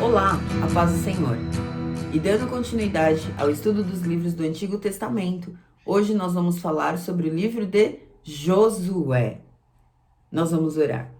Olá, a paz do Senhor. E dando continuidade ao estudo dos livros do Antigo Testamento, hoje nós vamos falar sobre o livro de Josué. Nós vamos orar.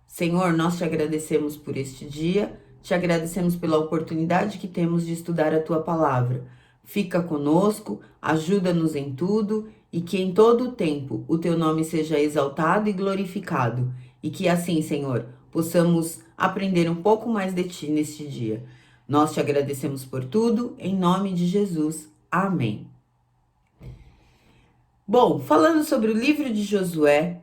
Senhor, nós te agradecemos por este dia, te agradecemos pela oportunidade que temos de estudar a tua palavra. Fica conosco, ajuda-nos em tudo e que em todo o tempo o teu nome seja exaltado e glorificado. E que assim, Senhor, possamos aprender um pouco mais de ti neste dia. Nós te agradecemos por tudo, em nome de Jesus. Amém. Bom, falando sobre o livro de Josué,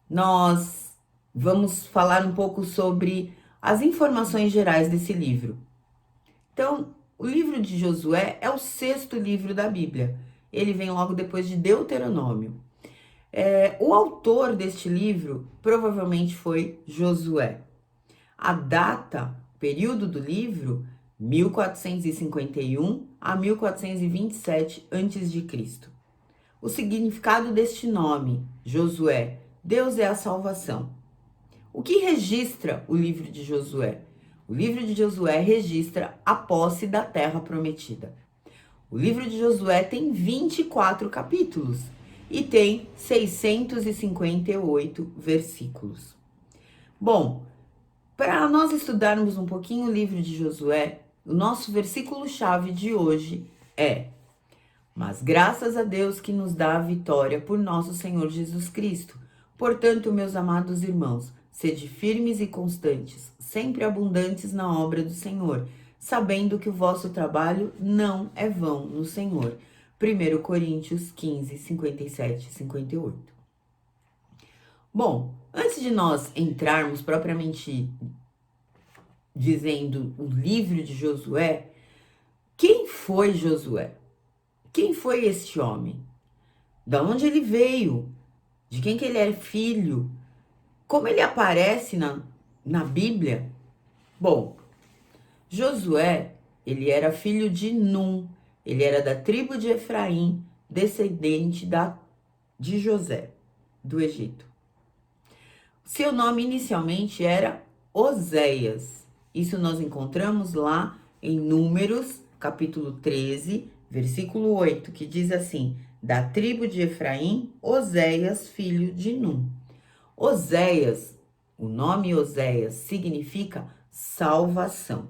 nós vamos falar um pouco sobre as informações gerais desse livro. Então, o livro de Josué é o 6º livro da Bíblia. Ele vem logo depois de Deuteronômio. O autor deste livro provavelmente foi Josué. A data, período do livro, 1451 a 1427 a.C. O significado deste nome, Josué, Deus é a salvação. O que registra o livro de Josué? O livro de Josué registra a posse da terra prometida. O livro de Josué tem 24 capítulos e tem 658 versículos. Bom, para nós estudarmos um pouquinho o livro de Josué, o nosso versículo-chave de hoje é: mas graças a Deus que nos dá a vitória por nosso Senhor Jesus Cristo. Portanto, meus amados irmãos, sede firmes e constantes, sempre abundantes na obra do Senhor, sabendo que o vosso trabalho não é vão no Senhor. 1 Coríntios 15, 57 e 58. Bom, antes de nós entrarmos propriamente dizendo o livro de Josué, quem foi Josué? Quem foi este homem? Da onde ele veio? De quem que ele é filho? Como ele aparece na Bíblia? Bom, Josué, ele era filho de Num, ele era da tribo de Efraim, descendente de José, do Egito. Seu nome inicialmente era Oséias. Isso nós encontramos lá em Números, capítulo 13, versículo 8, que diz assim: da tribo de Efraim, Oséias, filho de Num. Oséias, o nome Oséias significa salvação.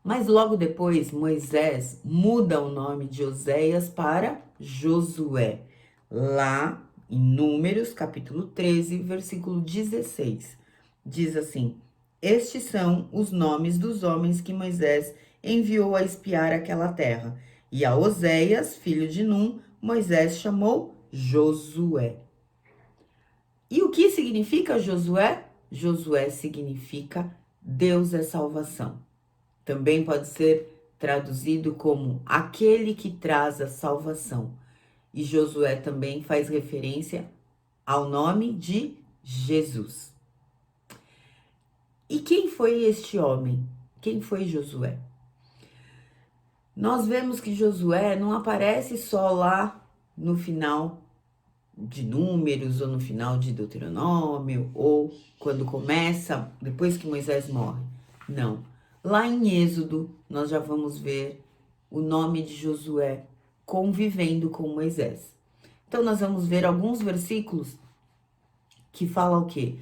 Mas logo depois, Moisés muda o nome de Oséias para Josué, lá em Números, capítulo 13, versículo 16. Diz assim: estes são os nomes dos homens que Moisés enviou a espiar aquela terra. E a Oséias, filho de Num, Moisés chamou Josué. E o que significa Josué? Josué significa Deus é salvação. Também pode ser traduzido como aquele que traz a salvação. E Josué também faz referência ao nome de Jesus. E quem foi este homem? Quem foi Josué? Nós vemos que Josué não aparece só lá no final de Números, ou no final de Deuteronômio, ou quando começa, depois que Moisés morre. Não. Lá em Êxodo, nós já vamos ver o nome de Josué convivendo com Moisés. Então, nós vamos ver alguns versículos que falam o quê?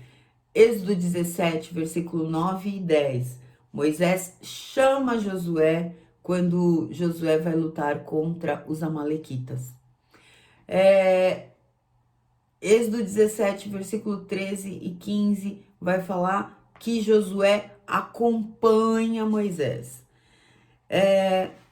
Êxodo 17, versículo 9 e 10. Moisés chama Josué quando Josué vai lutar contra os amalequitas. Êxodo 17, versículo 13 e 15, vai falar que Josué acompanha Moisés.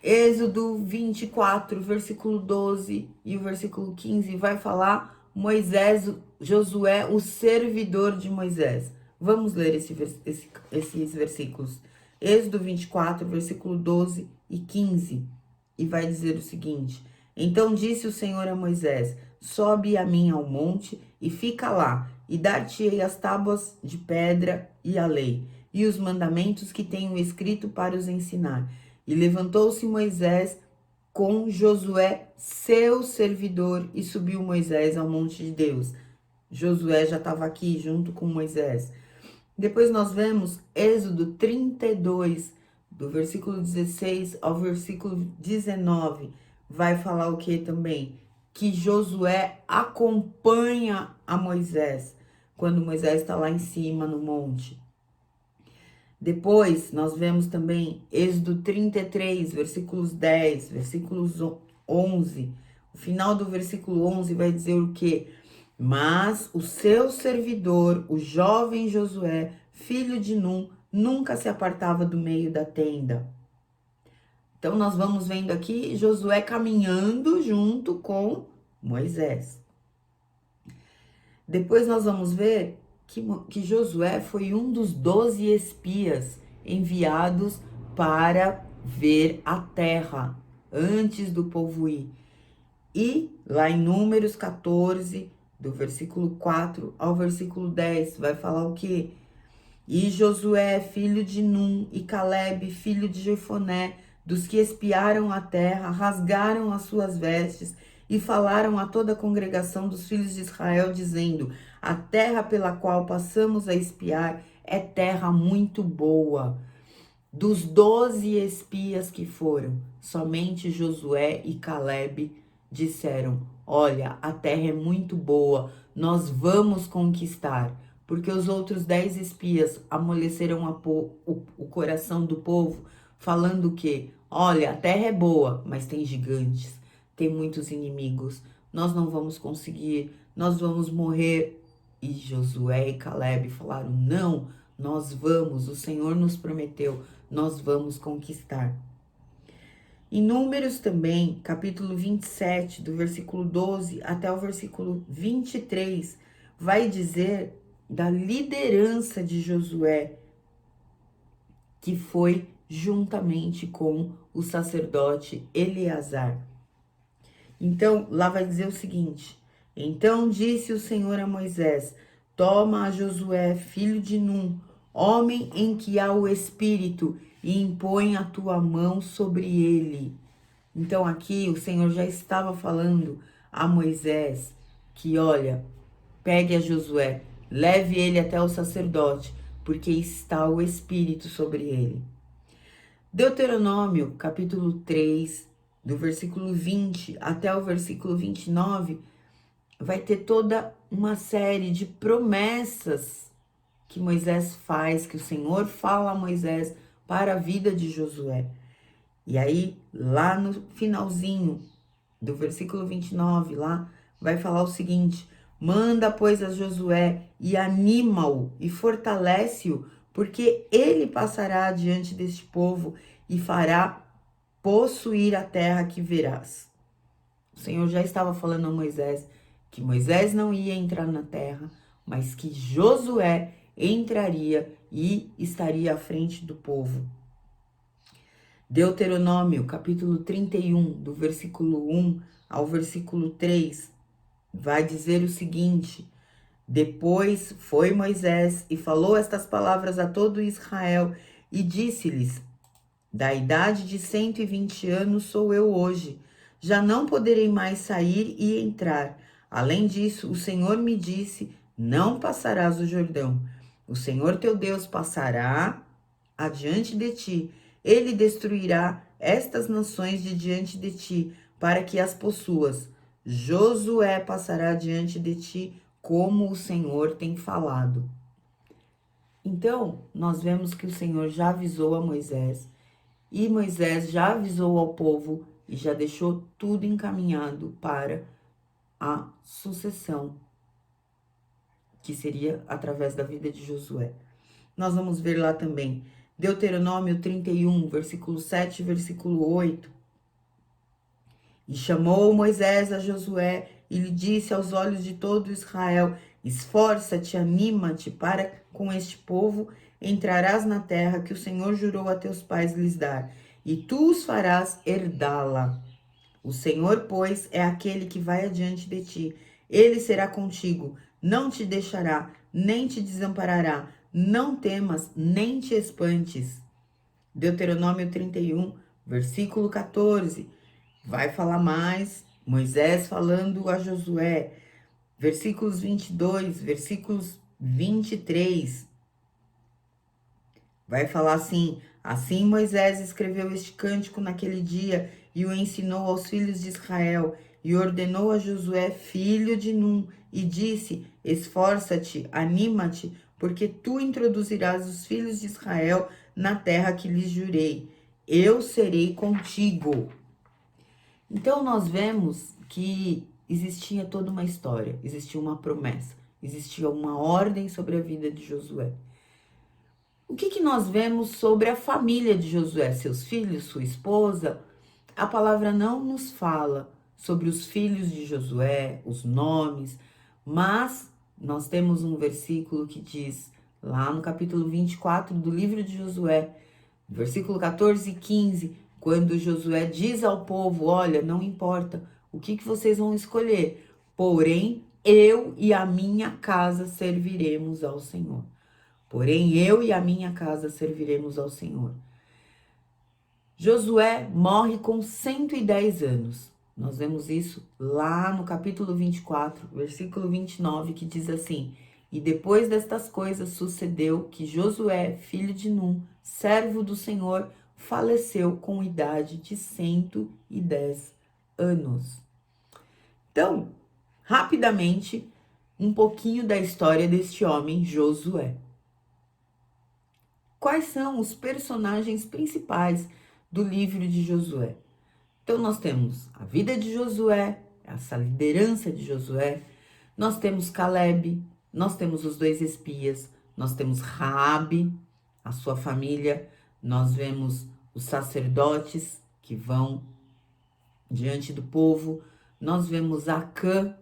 Êxodo 24, versículo 12 e o versículo 15, vai falar Moisés, Josué, o servidor de Moisés. Vamos ler esses versículos. Êxodo 24, versículo 12 e 15, e vai dizer o seguinte: então disse o Senhor a Moisés: sobe a mim ao monte e fica lá, e dar-te-ei as tábuas de pedra e a lei, e os mandamentos que tenho escrito para os ensinar. E levantou-se Moisés com Josué, seu servidor, e subiu Moisés ao monte de Deus. Josué já estava aqui junto com Moisés. Depois nós vemos Êxodo 32, do versículo 16 ao versículo 19. Vai falar o que também? Que Josué acompanha a Moisés, quando Moisés está lá em cima no monte. Depois, nós vemos também Êxodo 33, versículos 10, versículos 11. O final do versículo 11 vai dizer o quê? Mas o seu servidor, o jovem Josué, filho de Num, nunca se apartava do meio da tenda. Então, nós vamos vendo aqui Josué caminhando junto com Moisés. Depois nós vamos ver que Josué foi um dos 12 espias enviados para ver a terra antes do povo ir. E lá em Números 14, do versículo 4 ao versículo 10, vai falar o quê? E Josué, filho de Num, e Calebe, filho de Jefoné, dos que espiaram a terra, rasgaram as suas vestes e falaram a toda a congregação dos filhos de Israel, dizendo: a terra pela qual passamos a espiar é terra muito boa. Dos 12 espias que foram, somente Josué e Calebe disseram: olha, a terra é muito boa, nós vamos conquistar. Porque os outros 10 espias amoleceram o coração do povo, falando que, olha, a terra é boa, mas tem gigantes, tem muitos inimigos, nós não vamos conseguir, nós vamos morrer. E Josué e Calebe falaram: não, nós vamos, o Senhor nos prometeu, nós vamos conquistar. Em Números também, capítulo 27, do versículo 12 até o versículo 23, vai dizer da liderança de Josué, que foi juntamente com o sacerdote Eleazar. Então, lá vai dizer o seguinte: então disse o Senhor a Moisés: toma a Josué, filho de Num, homem em que há o Espírito, e impõe a tua mão sobre ele. Então aqui o Senhor já estava falando a Moisés que, olha, pegue a Josué, leve ele até o sacerdote, porque está o Espírito sobre ele. Deuteronômio, capítulo 3, do versículo 20 até o versículo 29, vai ter toda uma série de promessas que Moisés faz, que o Senhor fala a Moisés para a vida de Josué. E aí, lá no finalzinho do versículo 29, lá vai falar o seguinte: manda, pois, a Josué e anima-o e fortalece-o, porque ele passará diante deste povo e fará possuir a terra que verás. O Senhor já estava falando a Moisés que Moisés não ia entrar na terra, mas que Josué entraria e estaria à frente do povo. Deuteronômio, capítulo 31, do versículo 1 ao versículo 3, vai dizer o seguinte: depois foi Moisés e falou estas palavras a todo Israel e disse-lhes: da idade de 120 anos sou eu hoje, já não poderei mais sair e entrar. Além disso, o Senhor me disse: não passarás o Jordão. O Senhor teu Deus passará adiante de ti. Ele destruirá estas nações de diante de ti, para que as possuas. Josué passará diante de ti, como o Senhor tem falado. Então, nós vemos que o Senhor já avisou a Moisés, e Moisés já avisou ao povo e já deixou tudo encaminhado para a sucessão, que seria através da vida de Josué. Nós vamos ver lá também Deuteronômio 31, versículo 7 e versículo 8. E chamou Moisés a Josué e lhe disse aos olhos de todo Israel: esforça-te, anima-te, para com este povo entrarás na terra que o Senhor jurou a teus pais lhes dar, e tu os farás herdá-la. O Senhor, pois, é aquele que vai adiante de ti. Ele será contigo, não te deixará, nem te desamparará. Não temas, nem te espantes. Deuteronômio 31, versículo 14. Vai falar mais, Moisés falando a Josué. Versículos 22, versículos 23. Vai falar assim: assim Moisés escreveu este cântico naquele dia e o ensinou aos filhos de Israel e ordenou a Josué, filho de Num, e disse: esforça-te, anima-te, porque tu introduzirás os filhos de Israel na terra que lhes jurei. Eu serei contigo. Então nós vemos que existia toda uma história, existia uma promessa, existia uma ordem sobre a vida de Josué. O que nós vemos sobre a família de Josué, seus filhos, sua esposa? A palavra não nos fala sobre os filhos de Josué, os nomes, mas nós temos um versículo que diz, lá no capítulo 24 do livro de Josué, versículo 14 e 15, quando Josué diz ao povo: olha, não importa o que vocês vão escolher, porém eu e a minha casa serviremos ao Senhor. Porém, eu e a minha casa serviremos ao Senhor. Josué morre com 110 anos. Nós vemos isso lá no capítulo 24, versículo 29, que diz assim: e depois destas coisas sucedeu que Josué, filho de Num, servo do Senhor, faleceu com idade de 110 anos. Então, rapidamente, um pouquinho da história deste homem, Josué. Quais são os personagens principais do livro de Josué? Então, nós temos a vida de Josué, essa liderança de Josué, nós temos Caleb, nós temos os 2 espias, nós temos Raabe, a sua família, nós vemos os sacerdotes que vão diante do povo, nós vemos Acã,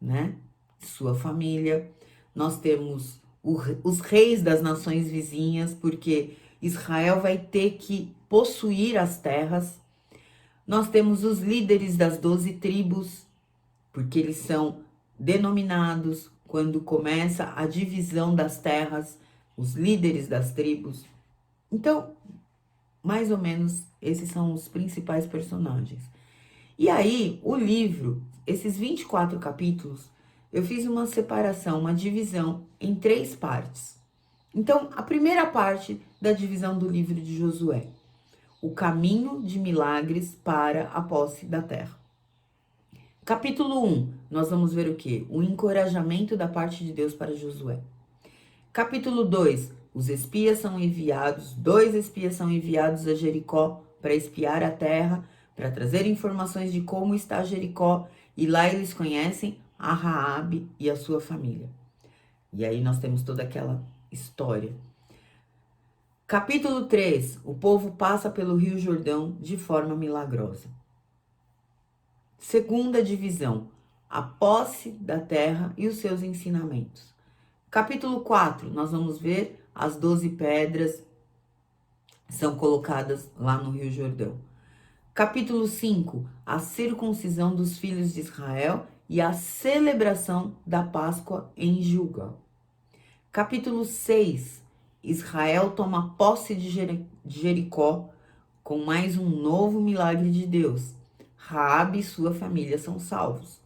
né, sua família, nós temos os reis das nações vizinhas, porque Israel vai ter que possuir as terras. Nós temos os líderes das 12 tribos, porque eles são denominados quando começa a divisão das terras, os líderes das tribos. Então, mais ou menos, esses são os principais personagens. E aí, o livro, esses 24 capítulos, eu fiz uma separação, uma divisão em 3 partes. Então, a primeira parte da divisão do livro de Josué, o caminho de milagres para a posse da terra. Capítulo 1, nós vamos ver o quê? O encorajamento da parte de Deus para Josué. Capítulo 2, os espias são enviados, 2 espias são enviados a Jericó para espiar a terra, para trazer informações de como está Jericó, e lá eles conhecem a Raabe e a sua família. E aí nós temos toda aquela história. Capítulo 3, o povo passa pelo Rio Jordão de forma milagrosa. Segunda divisão, a posse da terra e os seus ensinamentos. Capítulo 4, nós vamos ver as 12 pedras são colocadas lá no Rio Jordão. Capítulo 5, a circuncisão dos filhos de Israel e a celebração da Páscoa em Gilgal. Capítulo 6, Israel toma posse de Jericó com mais um novo milagre de Deus. Raabe e sua família são salvos.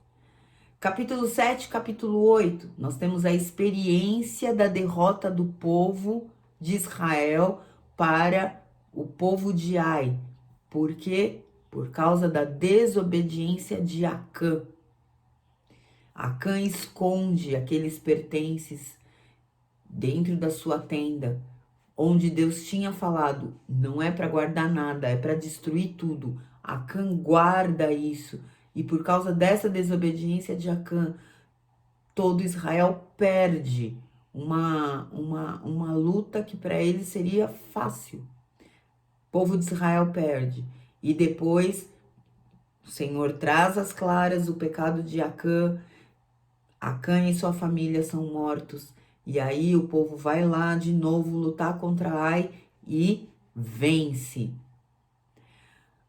Capítulo 7, capítulo 8, nós temos a experiência da derrota do povo de Israel para o povo de Ai. Por quê? Por causa da desobediência de Acã. Acã esconde aqueles pertences dentro da sua tenda, onde Deus tinha falado, não é para guardar nada, é para destruir tudo. Acã guarda isso. E por causa dessa desobediência de Acã, todo Israel perde uma luta que para ele seria fácil. O povo de Israel perde. E depois o Senhor traz às claras o pecado de Acã. Acã e sua família são mortos. E aí o povo vai lá de novo lutar contra Ai e vence.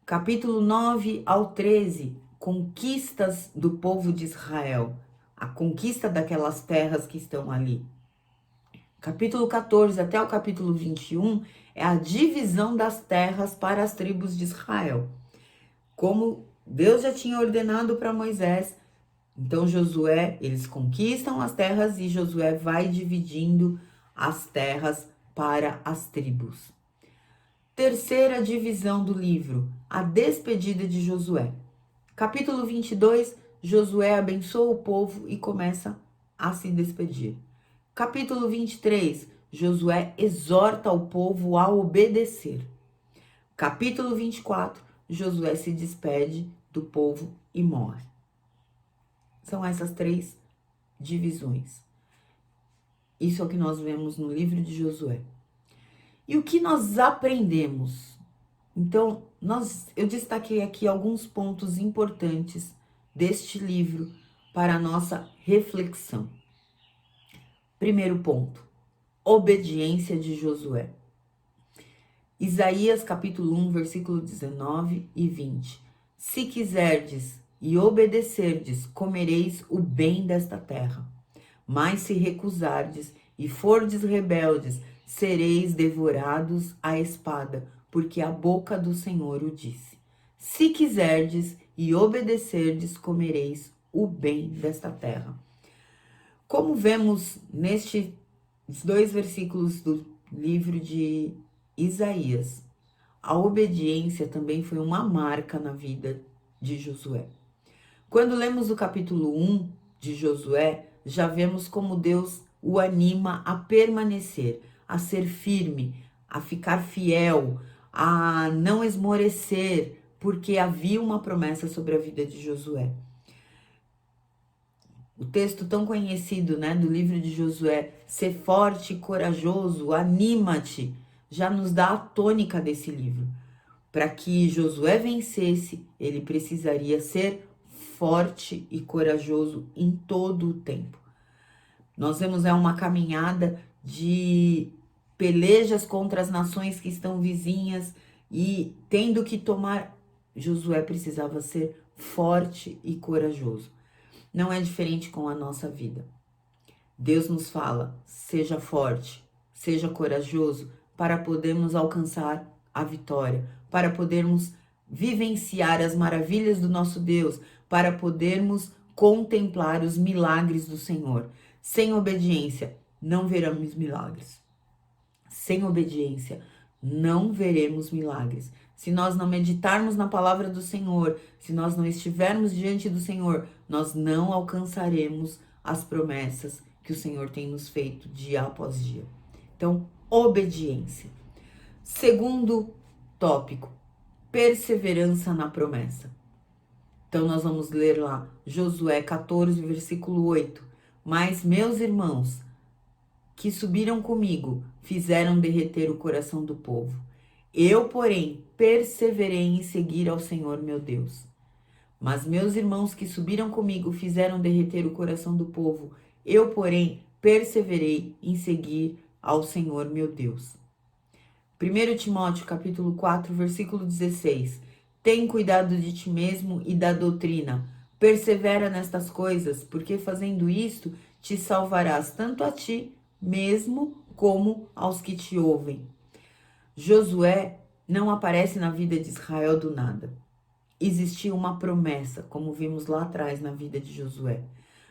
Capítulo 9 ao 13, conquistas do povo de Israel. A conquista daquelas terras que estão ali. Capítulo 14 até o capítulo 21 é a divisão das terras para as tribos de Israel. Como Deus já tinha ordenado para Moisés, então Josué, eles conquistam as terras e Josué vai dividindo as terras para as tribos. Terceira divisão do livro, a despedida de Josué. Capítulo 22, Josué abençoa o povo e começa a se despedir. Capítulo 23, Josué exorta o povo a obedecer. Capítulo 24, Josué se despede do povo e morre. São essas três divisões. Isso é o que nós vemos no livro de Josué. E o que nós aprendemos? Então, eu destaquei aqui alguns pontos importantes deste livro para a nossa reflexão. Primeiro ponto, obediência de Josué. Isaías capítulo 1, versículo 19 e 20. Se quiserdes e obedecerdes, comereis o bem desta terra. Mas se recusardes e fordes rebeldes, sereis devorados à espada, porque a boca do Senhor o disse. Se quiserdes e obedecerdes, comereis o bem desta terra. Como vemos nestes dois versículos do livro de Isaías, a obediência também foi uma marca na vida de Josué. Quando lemos o capítulo 1 de Josué, já vemos como Deus o anima a permanecer, a ser firme, a ficar fiel, a não esmorecer, porque havia uma promessa sobre a vida de Josué. O texto tão conhecido, do livro de Josué, ser forte e corajoso, anima-te, já nos dá a tônica desse livro. Para que Josué vencesse, ele precisaria ser forte e corajoso em todo o tempo. Nós vemos uma caminhada de pelejas contra as nações que estão vizinhas e tendo que tomar, Josué precisava ser forte e corajoso. Não é diferente com a nossa vida. Deus nos fala, seja forte, seja corajoso, para podermos alcançar a vitória, para podermos vivenciar as maravilhas do nosso Deus, para podermos contemplar os milagres do Senhor. Sem obediência, não veremos milagres. Sem obediência, não veremos milagres. Se nós não meditarmos na palavra do Senhor, se nós não estivermos diante do Senhor, nós não alcançaremos as promessas que o Senhor tem nos feito dia após dia. Então, obediência. Segundo tópico, perseverança na promessa. Então, nós vamos ler lá Josué 14, versículo 8. Mas meus irmãos que subiram comigo fizeram derreter o coração do povo. Eu, porém, perseverei em seguir ao Senhor meu Deus. Mas meus irmãos que subiram comigo fizeram derreter o coração do povo. Eu, porém, perseverei em seguir ao Senhor meu Deus. 1 Timóteo capítulo 4, versículo 16. Tem cuidado de ti mesmo e da doutrina. Persevera nestas coisas, porque fazendo isto, te salvarás tanto a ti mesmo como aos que te ouvem. Josué não aparece na vida de Israel do nada. Existia uma promessa, como vimos lá atrás na vida de Josué.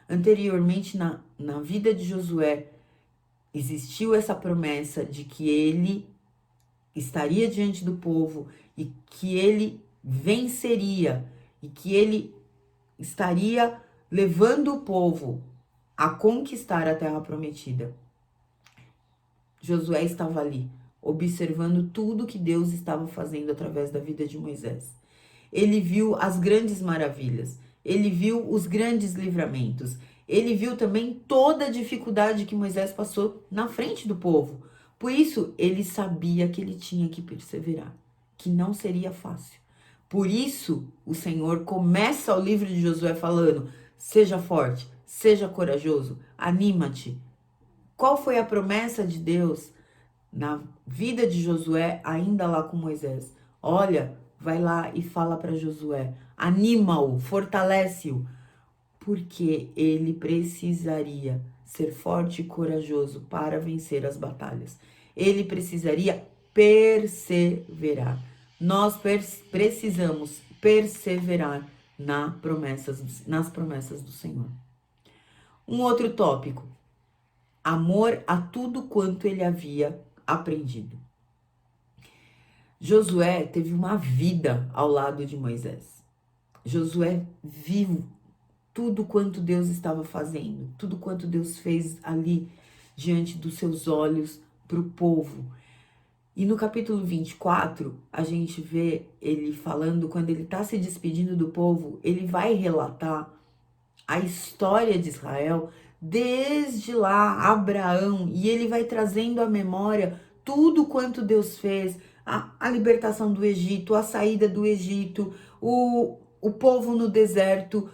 Anteriormente, na vida de Josué, existiu essa promessa de que ele estaria diante do povo e que ele venceria e que ele estaria levando o povo a conquistar a terra prometida. Josué estava ali, observando tudo que Deus estava fazendo através da vida de Moisés. Ele viu as grandes maravilhas, ele viu os grandes livramentos, ele viu também toda a dificuldade que Moisés passou na frente do povo. Por isso, ele sabia que ele tinha que perseverar, que não seria fácil. Por isso, o Senhor começa o livro de Josué falando, seja forte, seja corajoso, anima-te. Qual foi a promessa de Deus na vida de Josué, ainda lá com Moisés? Olha, vai lá e fala para Josué, anima-o, fortalece-o, porque ele precisaria ser forte e corajoso para vencer as batalhas. Ele precisaria perseverar. Nós precisamos perseverar nas promessas do Senhor. Um outro tópico, amor a tudo quanto ele havia aprendido. Josué teve uma vida ao lado de Moisés. Josué viu tudo quanto Deus estava fazendo, tudo quanto Deus fez ali diante dos seus olhos para o povo. E no capítulo 24, a gente vê ele falando, quando ele está se despedindo do povo, ele vai relatar a história de Israel desde lá, Abraão, e ele vai trazendo à memória tudo quanto Deus fez, a libertação do Egito, a saída do Egito, o povo no deserto,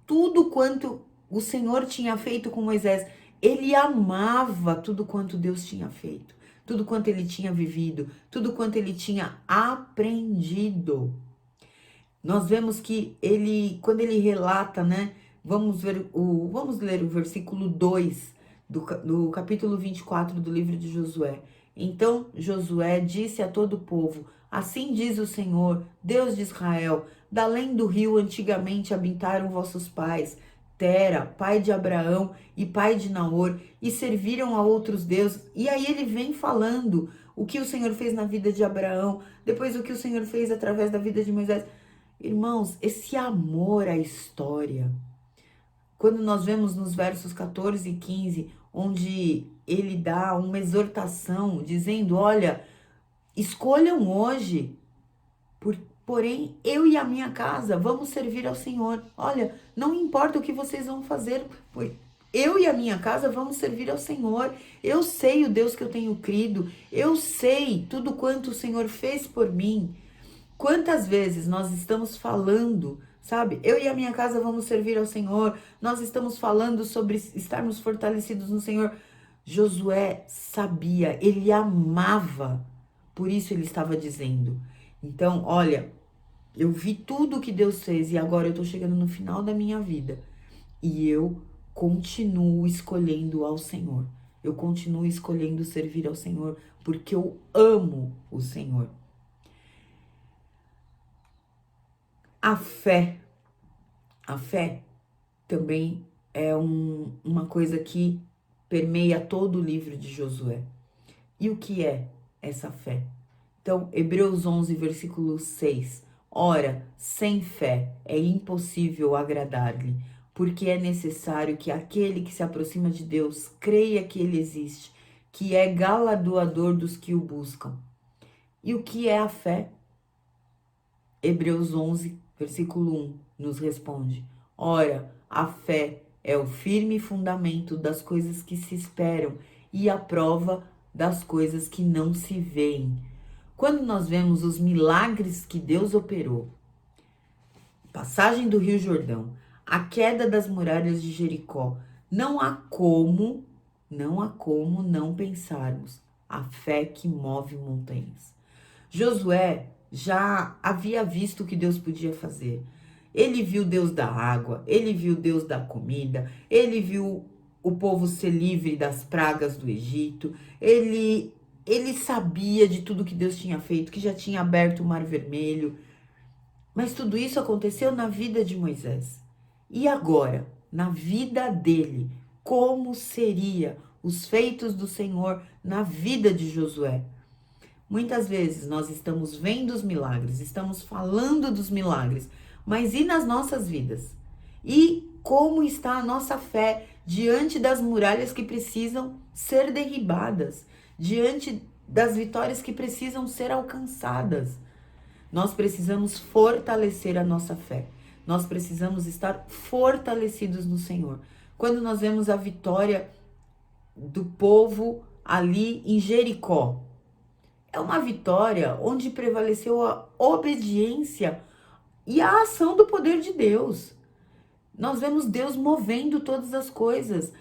tudo quanto o Senhor tinha feito com Moisés. Ele amava tudo quanto Deus tinha feito, tudo quanto ele tinha vivido, tudo quanto ele tinha aprendido. Nós vemos que ele, quando ele relata, né? Vamos ler o versículo 2 do capítulo 24 do livro de Josué. Então Josué disse a todo o povo: assim diz o Senhor, Deus de Israel, da além do rio antigamente habitaram vossos pais, Tera, pai de Abraão e pai de Naor, e serviram a outros deuses. E aí ele vem falando o que o Senhor fez na vida de Abraão, depois o que o Senhor fez através da vida de Moisés. Irmãos, esse amor à história, quando nós vemos nos versos 14 e 15, onde ele dá uma exortação, dizendo, olha, escolham hoje, porém eu e a minha casa vamos servir ao Senhor. Olha, não importa o que vocês vão fazer, eu e a minha casa vamos servir ao Senhor. Eu sei o Deus que eu tenho crido, eu sei tudo quanto o Senhor fez por mim. Quantas vezes nós estamos falando, sabe? Eu e a minha casa vamos servir ao Senhor. Nós estamos falando sobre estarmos fortalecidos no Senhor. Josué sabia, ele amava. Por isso ele estava dizendo. Então, olha, eu vi tudo que Deus fez e agora eu estou chegando no final da minha vida. E eu continuo escolhendo ao Senhor. Eu continuo escolhendo servir ao Senhor porque eu amo o Senhor. A fé também é uma coisa que permeia todo o livro de Josué. E o que é essa fé? Então, Hebreus 11, versículo 6. Ora, sem fé é impossível agradar-lhe, porque é necessário que aquele que se aproxima de Deus creia que ele existe, que é galardoador dos que o buscam. E o que é a fé? Hebreus 11, versículo 1, nos responde: ora, a fé é o firme fundamento das coisas que se esperam e a prova das coisas que não se veem. Quando nós vemos os milagres que Deus operou, passagem do Rio Jordão, a queda das muralhas de Jericó, não há como não pensarmos a fé que move montanhas. Josué já havia visto o que Deus podia fazer. Ele viu Deus da água, ele viu Deus da comida, ele viu o povo ser livre das pragas do Egito, ele sabia de tudo que Deus tinha feito, que já tinha aberto o Mar Vermelho. Mas tudo isso aconteceu na vida de Moisés. E agora, na vida dele, como seria os feitos do Senhor na vida de Josué? Muitas vezes nós estamos vendo os milagres, estamos falando dos milagres, mas e nas nossas vidas? E como está a nossa fé diante das muralhas que precisam ser derribadas, diante das vitórias que precisam ser alcançadas? Nós precisamos fortalecer a nossa fé. Nós precisamos estar fortalecidos no Senhor. Quando nós vemos a vitória do povo ali em Jericó, é uma vitória onde prevaleceu a obediência e a ação do poder de Deus. Nós vemos Deus movendo todas as coisas.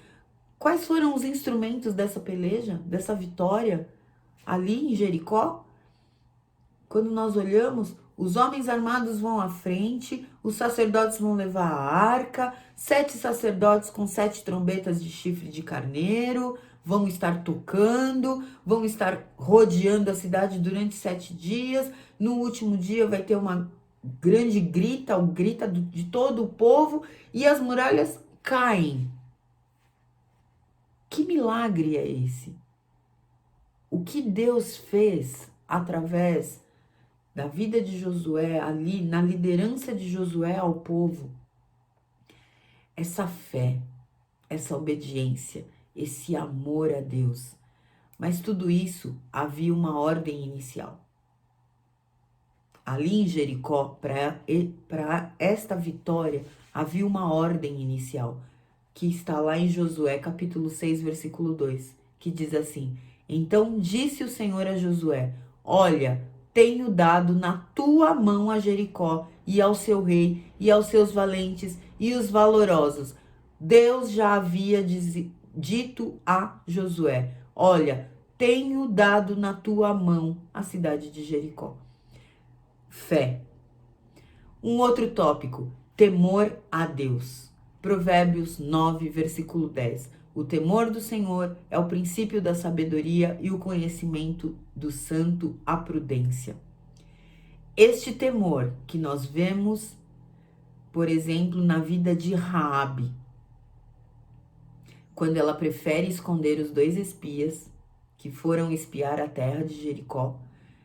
Quais foram os instrumentos dessa peleja, dessa vitória ali em Jericó? Quando nós olhamos, os homens armados vão à frente, os sacerdotes vão levar a arca, 7 sacerdotes com 7 trombetas de chifre de carneiro vão estar tocando, vão estar rodeando a cidade durante 7 dias. No último dia vai ter uma grande grita, o grita de todo o povo, e as muralhas caem. Que milagre é esse? o que Deus fez através da vida de Josué, ali na liderança de Josué ao povo, essa fé, essa obediência, esse amor a Deus. Mas tudo isso havia uma ordem inicial. Ali em Jericó, para esta vitória, havia uma ordem inicial, que está lá em Josué, capítulo 6, versículo 2, que diz assim: Então disse o Senhor a Josué: Olha, tenho dado na tua mão a Jericó, e ao seu rei, e aos seus valentes, e os valorosos. Deus já havia dito a Josué: Olha, tenho dado na tua mão a cidade de Jericó. Fé. Um outro tópico, temor a Deus. Provérbios 9, versículo 10. O temor do Senhor é o princípio da sabedoria e o conhecimento do santo a prudência. Este temor que nós vemos, por exemplo, na vida de Raabe, quando ela prefere esconder os 2 espias que foram espiar a terra de Jericó,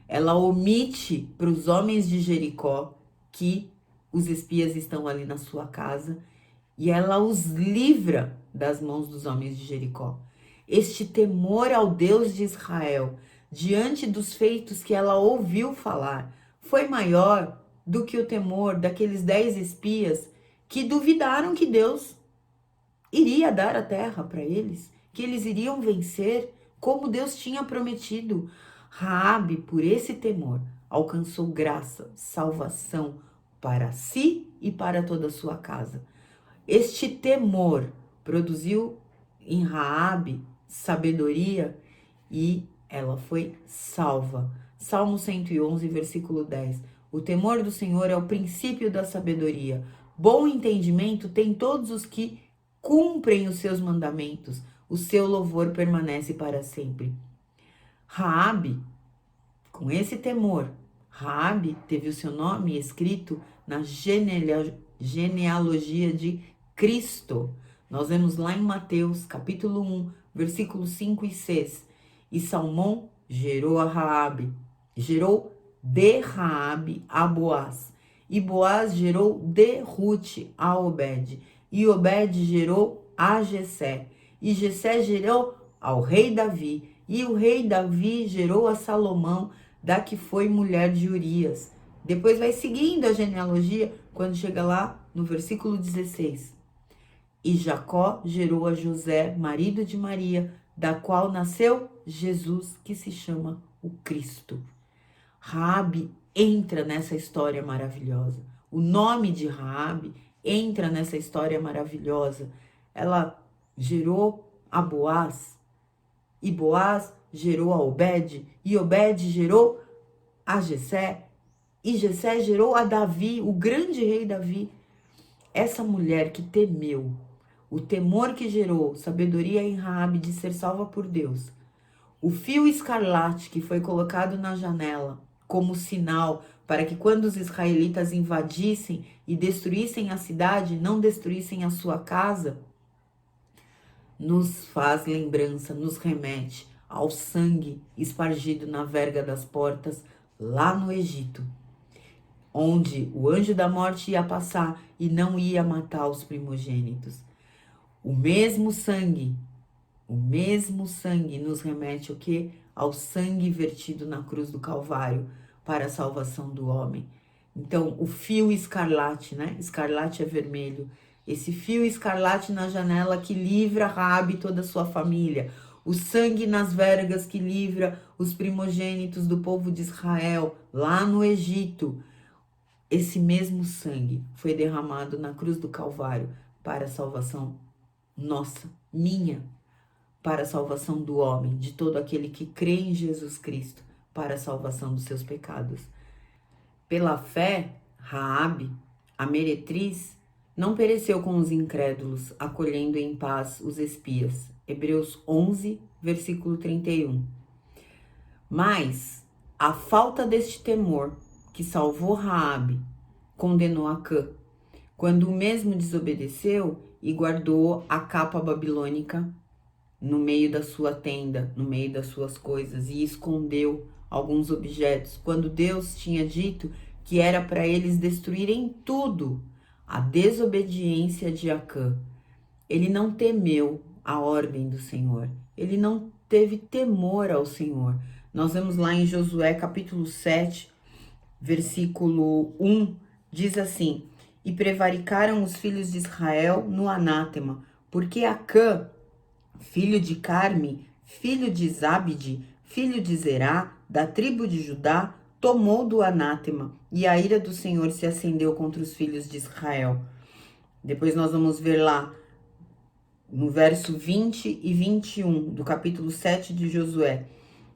ela omite para os homens de Jericó que os espias estão ali na sua casa e ela os livra das mãos dos homens de Jericó. Este temor ao Deus de Israel, diante dos feitos que ela ouviu falar, foi maior do que o temor daqueles 10 espias que duvidaram que Deus iria dar a terra para eles, que eles iriam vencer como Deus tinha prometido. Raabe, por esse temor, alcançou graça, salvação para si e para toda a sua casa. Este temor produziu em Raabe sabedoria e ela foi salva. Salmo 111, versículo 10. O temor do Senhor é o princípio da sabedoria. Bom entendimento tem todos os que cumprem os seus mandamentos. O seu louvor permanece para sempre. Raabe, com esse temor, Raabe teve o seu nome escrito na genealogia de Cristo. Nós vemos lá em Mateus, capítulo 1, versículos 5 e 6. E Salmão gerou a Raabe, gerou de Raabe a Boaz. E Boaz gerou de Rute a Obed. E Obed gerou a Jessé. E Jessé gerou ao rei Davi. E o rei Davi gerou a Salomão, da que foi mulher de Urias. Depois vai seguindo a genealogia, quando chega lá no versículo 16. E Jacó gerou a José, marido de Maria, da qual nasceu Jesus, que se chama o Cristo. Raabe entra nessa história maravilhosa. O nome de Raabe entra nessa história maravilhosa. Ela gerou a Boaz, e Boaz gerou a Obed, e Obed gerou a Jessé, e Jessé gerou a Davi, o grande rei Davi. Essa mulher que temeu, o temor que gerou sabedoria em Raabe de ser salva por Deus, o fio escarlate que foi colocado na janela como sinal para que quando os israelitas invadissem e destruíssem a cidade, não destruíssem a sua casa, nos faz lembrança, nos remete ao sangue espargido na verga das portas lá no Egito, onde o anjo da morte ia passar e não ia matar os primogênitos. O mesmo sangue nos remete o quê? Ao sangue vertido na cruz do Calvário para a salvação do homem. Então, o fio escarlate, né? Escarlate é vermelho. Esse fio escarlate na janela que livra Raabe e toda a sua família. O sangue nas vergas que livra os primogênitos do povo de Israel lá no Egito. Esse mesmo sangue foi derramado na cruz do Calvário para a salvação nossa, minha, para a salvação do homem, de todo aquele que crê em Jesus Cristo, para a salvação dos seus pecados. Pela fé, Raabe, a meretriz, não pereceu com os incrédulos, acolhendo em paz os espias. Hebreus 11, versículo 31. Mas a falta deste temor que salvou Raabe condenou Acã, quando o mesmo desobedeceu e guardou a capa babilônica no meio da sua tenda, no meio das suas coisas, e escondeu alguns objetos, quando Deus tinha dito que era para eles destruírem tudo. A desobediência de Acã. Ele não temeu a ordem do Senhor. Ele não teve temor ao Senhor. Nós vemos lá em Josué capítulo 7, versículo 1, diz assim: E prevaricaram os filhos de Israel no anátema, porque Acã, filho de Carme, filho de Zabde, filho de Zerá, da tribo de Judá, tomou do anátema, e a ira do Senhor se acendeu contra os filhos de Israel. Depois nós vamos ver lá no verso 20 e 21 do capítulo 7 de Josué.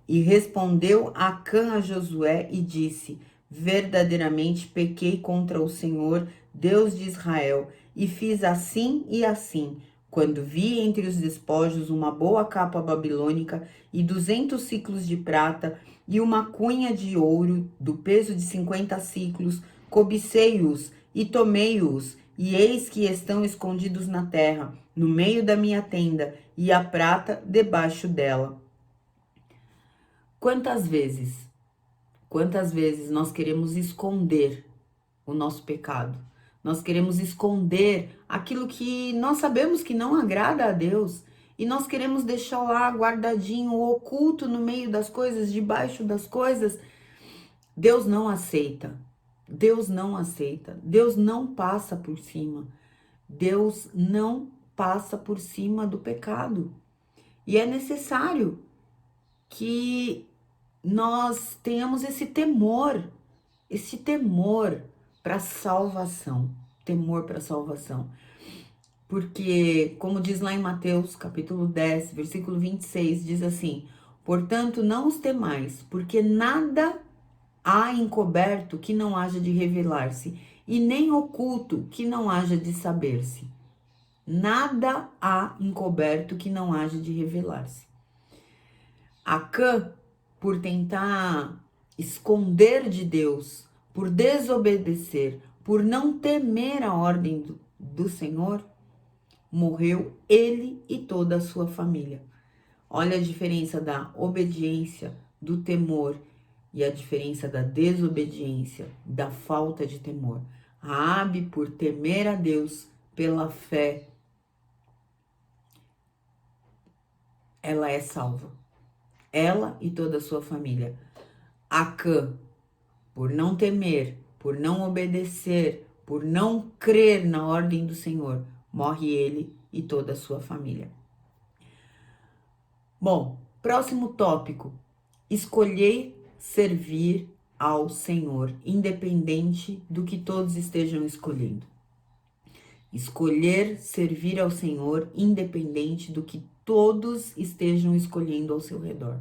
E respondeu Acã a Josué e disse: Verdadeiramente pequei contra o Senhor, Deus de Israel, e fiz assim e assim, quando vi entre os despojos uma boa capa babilônica e 200 ciclos de prata e uma cunha de ouro do peso de 50 ciclos, cobicei-os e tomei-os, e eis que estão escondidos na terra, no meio da minha tenda, e a prata debaixo dela. Quantas vezes nós queremos esconder o nosso pecado? Nós queremos esconder aquilo que nós sabemos que não agrada a Deus e nós queremos deixar lá guardadinho, oculto no meio das coisas, debaixo das coisas. Deus não aceita. Deus não aceita. Deus não passa por cima. Deus não passa por cima do pecado. E é necessário que nós tenhamos esse temor para salvação, temor para salvação. Porque, como diz lá em Mateus, capítulo 10, versículo 26, diz assim: Portanto, não os temais, porque nada há encoberto que não haja de revelar-se, e nem oculto que não haja de saber-se. Nada há encoberto que não haja de revelar-se. Acã, por tentar esconder de Deus, por desobedecer, por não temer a ordem do Senhor, morreu ele e toda a sua família. Olha a diferença da obediência, do temor e a diferença da desobediência, da falta de temor. Raabe, por temer a Deus, pela fé, ela é salva. Ela e toda a sua família. Acã, por não temer, por não obedecer, por não crer na ordem do Senhor, morre ele e toda a sua família. Bom, próximo tópico. Escolher servir ao Senhor, independente do que todos estejam escolhendo. Escolher servir ao Senhor, independente do que todos estejam escolhendo ao seu redor.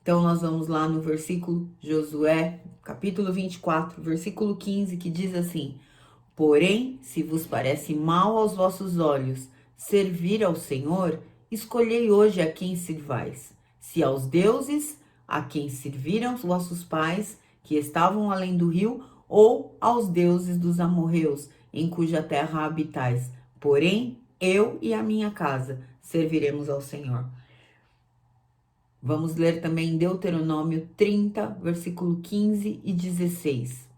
Então, nós vamos lá no versículo Josué, capítulo 24, versículo 15, que diz assim: Porém, se vos parece mal aos vossos olhos servir ao Senhor, escolhei hoje a quem servais, se aos deuses a quem serviram vossos pais, que estavam além do rio, ou aos deuses dos amorreus, em cuja terra habitais. Porém, eu e a minha casa serviremos ao Senhor. Vamos ler também Deuteronômio 30, versículo 15 e 16.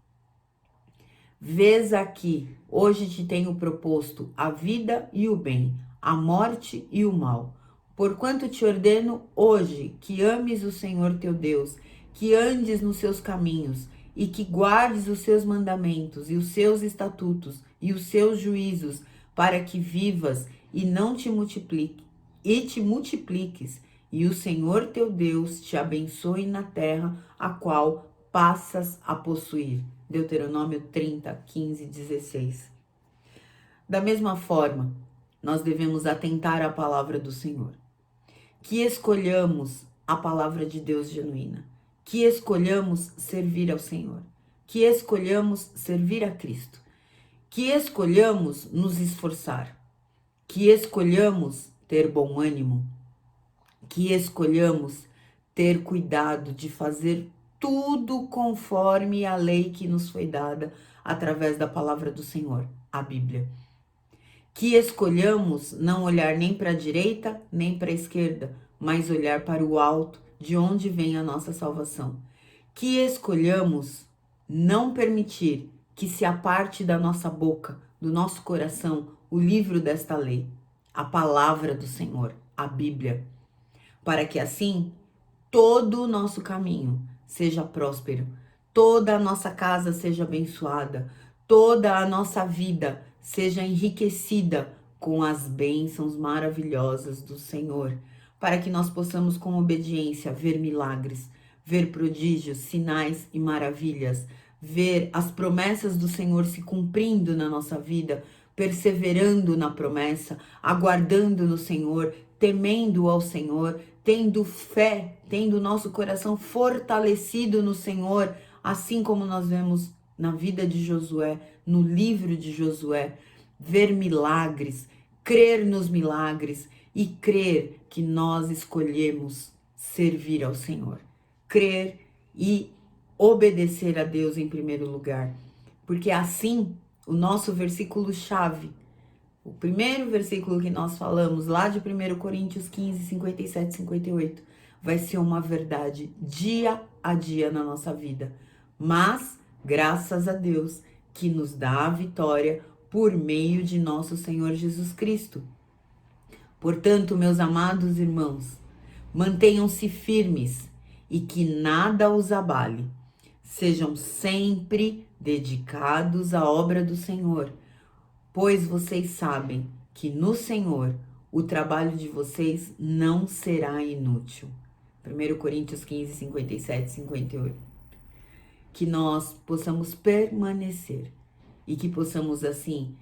Vês aqui, hoje te tenho proposto a vida e o bem, a morte e o mal. Porquanto te ordeno hoje que ames o Senhor teu Deus, que andes nos seus caminhos e que guardes os seus mandamentos e os seus estatutos e os seus juízos, para que vivas e não te multipliques, e o Senhor teu Deus te abençoe na terra a qual passas a possuir. Deuteronômio 30, 15 e 16. Da mesma forma, nós devemos atentar à palavra do Senhor. Que escolhamos a palavra de Deus genuína. Que escolhamos servir ao Senhor. Que escolhamos servir a Cristo. Que escolhamos nos esforçar. Que escolhamos ter bom ânimo. Que escolhamos ter cuidado de fazer tudo conforme a lei que nos foi dada através da palavra do Senhor, a Bíblia. Que escolhamos não olhar nem para a direita, nem para a esquerda, mas olhar para o alto, de onde vem a nossa salvação. Que escolhamos não permitir que se aparte da nossa boca, do nosso coração, o livro desta lei, a palavra do Senhor, a Bíblia, para que assim todo o nosso caminho seja próspero, toda a nossa casa seja abençoada, toda a nossa vida seja enriquecida com as bênçãos maravilhosas do Senhor, para que nós possamos, com obediência, ver milagres, ver prodígios, sinais e maravilhas, ver as promessas do Senhor se cumprindo na nossa vida, perseverando na promessa, aguardando no Senhor, temendo ao Senhor, tendo fé, tendo o nosso coração fortalecido no Senhor, assim como nós vemos na vida de Josué, no livro de Josué, ver milagres, crer nos milagres e crer que nós escolhemos servir ao Senhor. Crer e obedecer a Deus em primeiro lugar, porque assim o nosso versículo-chave, o primeiro versículo que nós falamos lá de 1 Coríntios 15, 57 e 58, vai ser uma verdade dia a dia na nossa vida. Mas, graças a Deus, que nos dá a vitória por meio de nosso Senhor Jesus Cristo. Portanto, meus amados irmãos, mantenham-se firmes e que nada os abale. Sejam sempre dedicados à obra do Senhor, pois vocês sabem que no Senhor o trabalho de vocês não será inútil. 1 Coríntios 15, 57 e 58. Que nós possamos permanecer e que possamos assim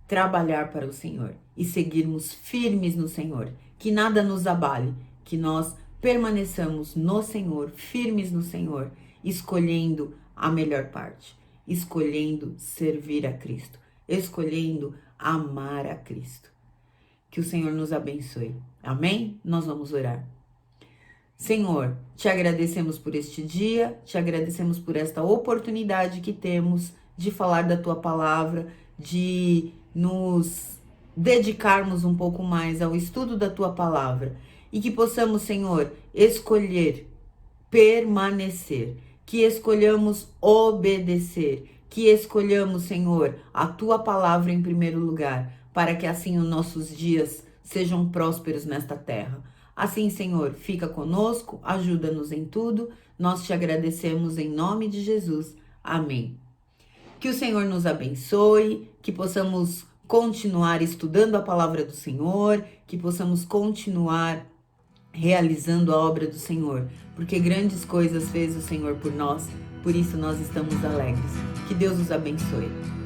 trabalhar para o Senhor e seguirmos firmes no Senhor. Que nada nos abale, que nós permaneçamos no Senhor, firmes no Senhor, escolhendo a melhor parte, escolhendo servir a Cristo, escolhendo amar a Cristo. Que o Senhor nos abençoe. Amém? Nós vamos orar. Senhor, te agradecemos por este dia, te agradecemos por esta oportunidade que temos de falar da tua palavra, de nos dedicarmos um pouco mais ao estudo da tua palavra e que possamos, Senhor, escolher permanecer, que escolhamos obedecer, que escolhamos, Senhor, a tua palavra em primeiro lugar, para que assim os nossos dias sejam prósperos nesta terra. Assim, Senhor, fica conosco, ajuda-nos em tudo, nós te agradecemos em nome de Jesus. Amém. Que o Senhor nos abençoe, que possamos continuar estudando a palavra do Senhor, que possamos continuar realizando a obra do Senhor, porque grandes coisas fez o Senhor por nós, por isso nós estamos alegres. Que Deus os abençoe.